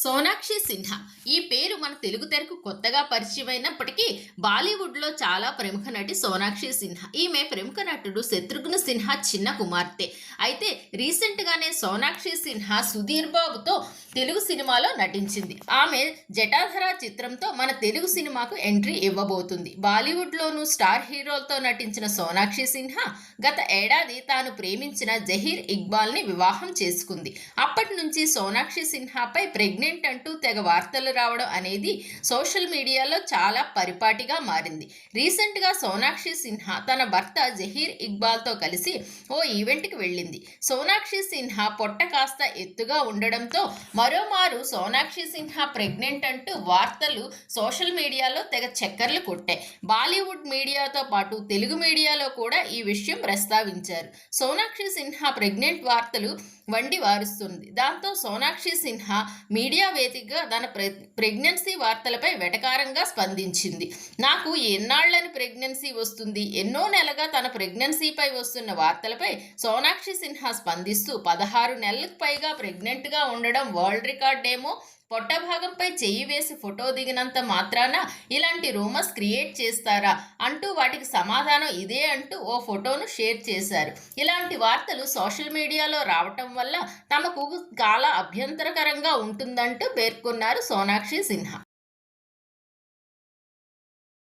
సోనాక్షి సిన్హా ఈ పేరు మన తెలుగు తెరకు కొత్తగా పరిచయమైనప్పటికీ బాలీవుడ్లో చాలా ప్రముఖ నటి సోనాక్షి సిన్హా. ఈమె ప్రముఖ నటుడు శత్రుఘ్న సిన్హా చిన్న కుమార్తె. అయితే రీసెంట్గానే సోనాక్షి సిన్హా సుధీర్ బాబుతో తెలుగు సినిమాలో నటించింది. ఆమె జటాధర చిత్రంతో మన తెలుగు సినిమాకు ఎంట్రీ ఇవ్వబోతుంది. బాలీవుడ్లోనూ స్టార్ హీరోలతో నటించిన సోనాక్షి సిన్హా గత ఏడాది తాను ప్రేమించిన జహీర్ ఇక్బాల్ని వివాహం చేసుకుంది. అప్పటి నుంచి సోనాక్షి సిన్హాపై ప్రెగ్నెంట్ అంటూ తెగ వార్తలు రావడం అనేది సోషల్ మీడియాలో చాలా పరిపాటిగా మారింది. రీసెంట్గా సోనాక్షి సిన్హా తన భర్త జహీర్ ఇక్బాల్తో కలిసి ఓ ఈవెంట్కి వెళ్ళింది. సోనాక్షి సిన్హా పొట్ట కాస్త ఎత్తుగా ఉండడంతో మరోమారు సోనాక్షి సిన్హా ప్రెగ్నెంట్ అంటూ వార్తలు సోషల్ మీడియాలో తెగ చక్కర్లు కొట్టాయి. బాలీవుడ్ మీడియాతో పాటు తెలుగు మీడియాలో కూడా ఈ విషయం ప్రస్తావించారు. సోనాక్షి సిన్హా ప్రెగ్నెంట్ వార్తలు వండి వారుస్తుంది. దాంతో సోనాక్షి సిన్హా మీడియా వేదికగా తన ప్రెగ్నెన్సీ వార్తలపై వెటకారంగా స్పందించింది. నాకు ఎన్నాళ్లని ప్రెగ్నెన్సీ వస్తుంది, ఎన్నో నెలగా తన ప్రెగ్నెన్సీపై వస్తున్న వార్తలపై సోనాక్షి సిన్హా స్పందిస్తూ 16 నెలలకు పైగా ప్రెగ్నెంట్గా ఉండడం వరల్డ్ రికార్డేమో, పొట్ట భాగంపై చెయ్యి వేసి ఫోటో దిగినంత మాత్రాన ఇలాంటి రూమర్స్ క్రియేట్ చేస్తారా అంటూ వాటికి సమాధానం ఇదే అంటూ ఓ ఫోటోను షేర్ చేశారు. ఇలాంటి వార్తలు సోషల్ మీడియాలో రావటం వల్ల తమకు చాలా అభ్యంతరకరంగా ఉంటుందంటూ పేర్కొన్నారు సోనాక్షి సిన్హా.